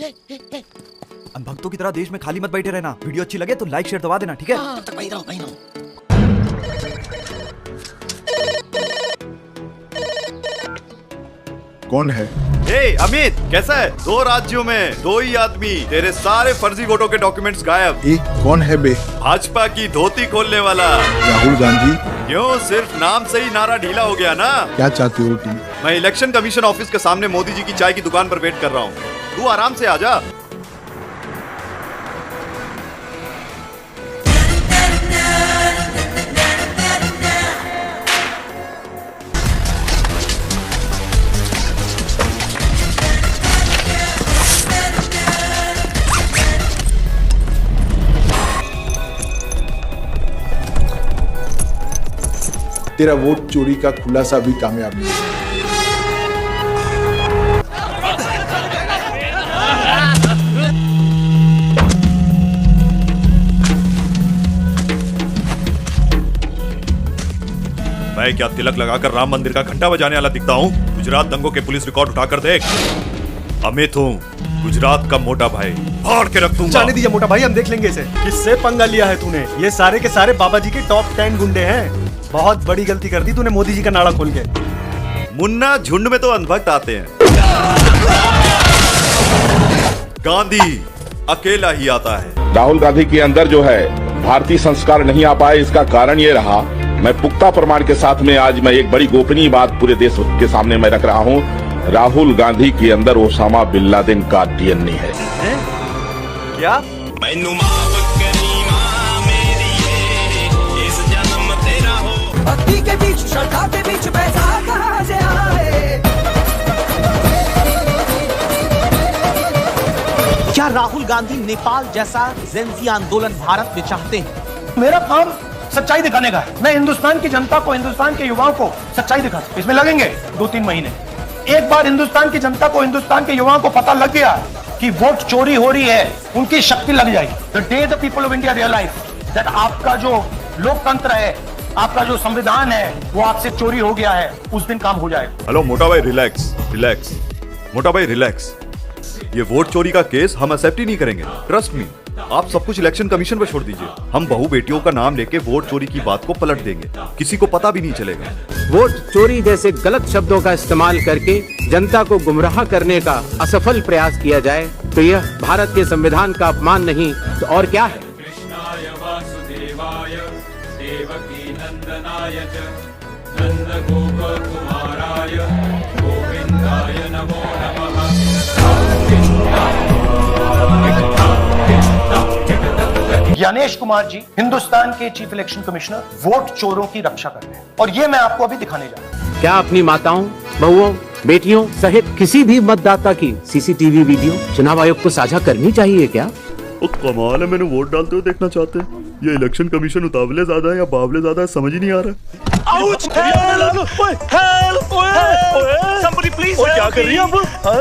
भक्तों की तरह देश में खाली मत बैठे रहना। वीडियो अच्छी लगे तो लाइक शेयर दबा देना, ठीक है? तब तक वहीं रहो। कौन है? अमित कैसा है? 2 राज्यों में 2 ही आदमी, तेरे सारे फर्जी वोटों के डॉक्यूमेंट्स गायब। कौन है बे? भाजपा की धोती खोलने वाला राहुल गांधी। क्यों, सिर्फ नाम से ही नारा ढीला हो गया ना? क्या चाहते हो तुम? मैं इलेक्शन कमीशन ऑफिस के सामने मोदी जी की चाय की दुकान पर वेट कर रहा हूँ। तू आराम से आजा। तेरा वोट चोरी का खुलासा भी कामयाब नहीं है। मैं क्या तिलक लगाकर राम मंदिर का घंटा बजाने वाला दिखता हूँ? गुजरात दंगों के पुलिस रिकॉर्ड उठाकर देख। अमित हूँ, गुजरात का मोटा भाई, फाड़ के रख दूंगा। जाने दीजिए मोटा भाई, हम देख लेंगे इसे। किससे पंगा लिया है तूने? ये सारे के सारे बाबा जी के टॉप 10 गुंडे हैं। बहुत बड़ी गलती कर दी तूने मोदी जी का नाड़ा खोल के। मुन्ना, झुंड में तो अंधभक्त आते हैं, गांधी अकेला ही आता है। राहुल गांधी के अंदर जो है भारतीय संस्कार नहीं आ पाए, इसका कारण ये रहा। मैं पुख्ता प्रमाण के साथ में आज मैं एक बड़ी गोपनीय बात पूरे देश के सामने मैं रख रहा हूँ। राहुल गांधी के अंदर ओसामा बिन लादेन का डीएनए है। क्या? भक्ति के बीच, श्रद्धा के बीच पैसा कहाँ से आए? क्या राहुल गांधी नेपाल जैसा जेनजी आंदोलन भारत में चाहते हैं? मेरा काम सच्चाई दिखाने का है। मैं हिंदुस्तान की जनता को, हिंदुस्तान के युवाओं को सच्चाई दिखाता हूं। इसमें लगेंगे 2-3 महीने। एक बार हिंदुस्तान की जनता को, हिंदुस्तान के युवाओं को पता लग गया कि वोट चोरी हो रही है, उनकी शक्ति लग जाएगी। The day the people of India realise that आपका जो लोकतंत्र है, आपका जो संविधान है, वो आपसे चोरी हो गया है, उस दिन काम हो जाएगा। हेलो मोटा भाई, रिलैक्स रिलैक्स। मोटा भाई रिलैक्स। ये वोट चोरी का केस हम एक्सेप्ट ही नहीं करेंगे, ट्रस्ट मी। आप सब कुछ इलेक्शन कमीशन पर छोड़ दीजिए। हम बहू बेटियों का नाम लेके वोट चोरी की बात को पलट देंगे, किसी को पता भी नहीं चलेगा। वोट चोरी जैसे गलत शब्दों का इस्तेमाल करके जनता को गुमराह करने का असफल प्रयास किया जाए तो यह भारत के संविधान का अपमान नहीं तो और क्या है? ज्ञानेश कुमार जी हिंदुस्तान के चीफ इलेक्शन कमिश्नर वोट चोरों की रक्षा कर रहे हैं, और ये मैं आपको अभी दिखाने जा रहा हूं। क्या अपनी माताओं, बहुओं, बेटियों सहित किसी भी मतदाता की सीसीटीवी वीडियो चुनाव आयोग को साझा करनी चाहिए क्या? कमाल है, मैंने वोट डालते हुए देखना चाहते हैं। ये इलेक्शन कमीशन उतावले ज्यादा है या बावले ज्यादा है, समझ ही नहीं आ रहा। क्या कर रही है अब?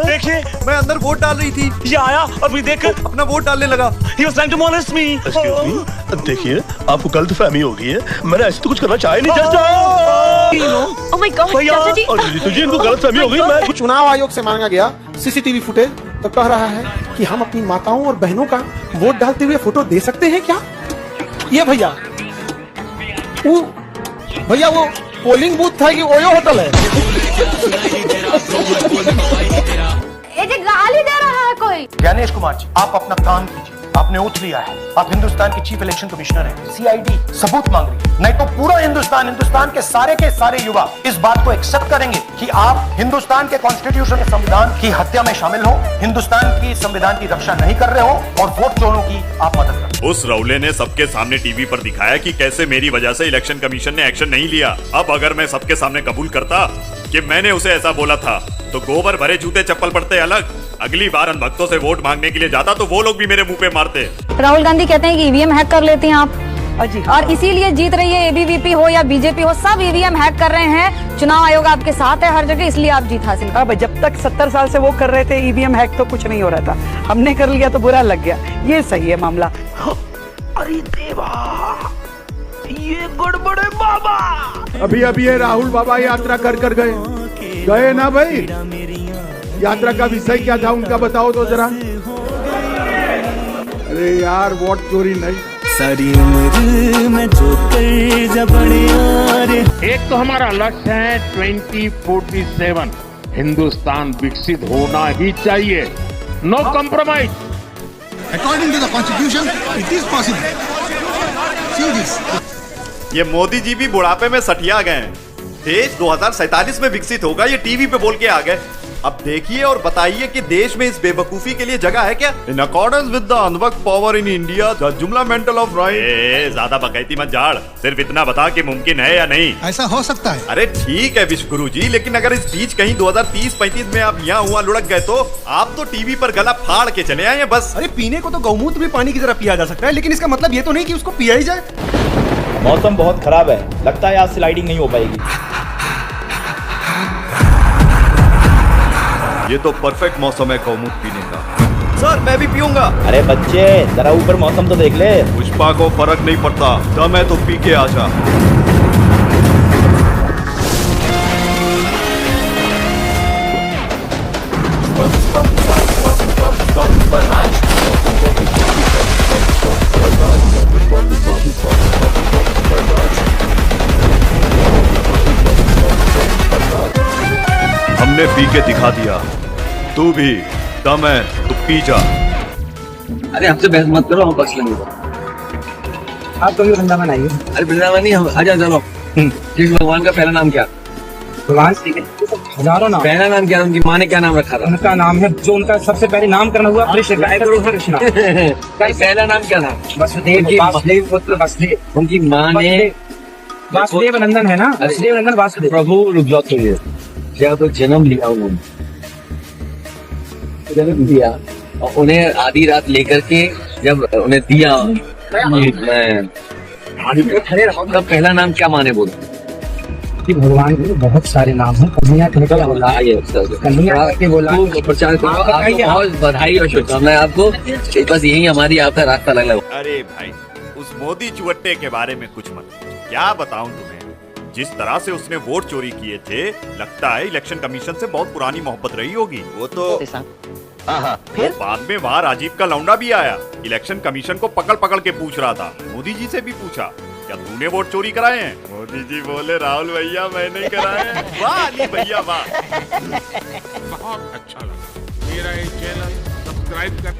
देखिए, मैं अंदर वोट डाल रही थी, ये आया और मुझे देख अपना वोट डालने लगा। He was trying to molest me. Excuse me? देखिए, आपको गलतफहमी हो गई है। मैंने ऐसे तो कुछ करना चाहे नहीं। Oh my God, चाचा जी। तुझे इनको गलतफहमी हो गई। मैं चुनाव आयोग से मांगा गया सीसीटीवी फुटेज, तो कह रहा है कि हम अपनी माताओं और बहनों का वोट डालते हुए फोटो दे सकते हैं क्या? ये भैया वो पोलिंग बूथ था कि ओयो होटल है? ये गाली दे रहा है कोई। ज्ञानेश कुमार जी, आप अपना काम कीजिए। आपने ओथ लिया है, आप हिंदुस्तान के चीफ इलेक्शन कमिश्नर हैं। सीआईडी सबूत मांग रही है, नहीं तो पूरा हिंदुस्तान के सारे युवा इस बात को एक्सेप्ट करेंगे कि आप हिंदुस्तान के कॉन्स्टिट्यूशन, संविधान की हत्या में शामिल हो, हिंदुस्तान की संविधान की रक्षा नहीं कर रहे हो और वोट चोरों की आप मदद कर। उस रौले ने सबके सामने टीवी पर दिखाया कि कैसे मेरी वजह से इलेक्शन कमीशन ने एक्शन नहीं लिया। अब अगर मैं सबके सामने कबूल करता कि मैंने उसे ऐसा बोला था, तो गोबर भरे जूते चप्पल पड़ते अलग। अगली बार भक्तों से वोट मांगने के लिए जाता तो वो लोग भी मेरे मुंह पे मारते। राहुल गांधी कहते हैं कि ईवीएम हैक कर लेते हैं आप, और इसीलिए जीत रही है। एबीवीपी हो या बीजेपी हो, सब ईवीएम हैक कर रहे हैं। चुनाव आयोग आपके साथ है हर जगह, इसलिए आप जीत हासिल कर। जब तक 70 साल से वो कर रहे थे ईवीएम हैक, तो कुछ नहीं हो रहा था। हमने कर लिया तो बुरा लग गया। ये सही है मामला। अरे देवा, ये गड़बड़े बाबा। अभी ये राहुल बाबा यात्रा कर गए ना भाई? यात्रा का विषय क्या था उनका बताओ तो जरा। अरे यार वोट चोरी नहीं, सारी उम्र में जो कर जबड़े यार। एक तो हमारा लक्ष्य है 2047 हिंदुस्तान विकसित होना ही चाहिए, no compromise. According to the constitution it is possible. See this. ये मोदी जी भी बुढ़ापे में सठिया गए हैं। देश 2047 में विकसित होगा, ये टीवी पे बोल के आ गए। अब देखिए और बताइए कि देश में इस बेवकूफी के लिए जगह है क्या? इन अकॉर्डेंस विद द अनवर्क पावर इन इंडिया द जुमला मेंटल ऑफ राइट। ज्यादा बकैती मत झाड़, सिर्फ इतना बता कि मुमकिन है या नहीं। ऐसा हो सकता है। अरे ठीक है विश्व गुरु जी, लेकिन अगर इस बीच कहीं 2030-35 में आप यहाँ हुआ लुढ़क गए तो आप तो टीवी पर गला फाड़ के चले आए बस। अरे पीने को तो गौमूत्र भी पानी की तरह पिया जा सकता है, लेकिन इसका मतलब ये तो नहीं कि उसको पिया ही जाए। मौसम बहुत खराब है, लगता है आज स्लाइडिंग नहीं हो पाएगी। ये तो परफेक्ट मौसम है गौमूत्र पीने का। सर मैं भी पीऊंगा। अरे बच्चे जरा ऊपर मौसम तो देख ले। पुष्पा को फर्क नहीं पड़ता, दम है तो पी के आ जा। हमने पी के दिखा दिया, तू भी दम है तो पी जा। अरे हमसे बहस मत करो, हम बख्श लेंगे। आप कभी वृंदावन आइए। अरे वृंदावन नहीं, हम आजा चलो। कृष्ण भगवान का पहला नाम क्या? भगवान श्री कृष्ण। हजारों नाम। पहला नाम क्या? उनकी माँ ने क्या नाम रखा था? उनका नाम है जो उनका सबसे पहले नामकरण हुआ कृष्ण। पहला नाम क्या था? वसुदेव। वासुदेव पुत्र वसुदेव। उनकी माँ ने वासुदेव नंदन है ना? वासुदेव नंदन वासुदेव। प्रभु रुक जाओ थोड़ी, जब जन्म लिया उन्होंने, जन्म दिया और उन्हें आधी रात लेकर के जब उन्हें दिया, तब पहला नाम क्या माने बोला? भगवान के बहुत सारे नाम हैं। कन्हैया के बोला, कन्हैया के बोला। प्रचार बहुत बधाई और शुभकामनाएं आपको। बस यही हमारी आपका रास्ता लगा। अरे भाई उस मोदी चुवट्टे के बारे में कुछ मत, क्या बताऊं तुम्हें। जिस तरह से उसने वोट चोरी किए थे, लगता है इलेक्शन कमीशन से बहुत पुरानी मोहब्बत रही होगी। वो तो फिर बाद में वहाँ राजीव का लौंडा भी आया, इलेक्शन कमीशन को पकड़ पकड़ के पूछ रहा था। मोदी जी से भी पूछा क्या तूने वोट चोरी कराए हैं? मोदी जी बोले राहुल भैया मैंने कराए हैं। वाह अली भैया वाह। बहुत अच्छा लगा। मेरा ये चैनल सब्सक्राइब कर।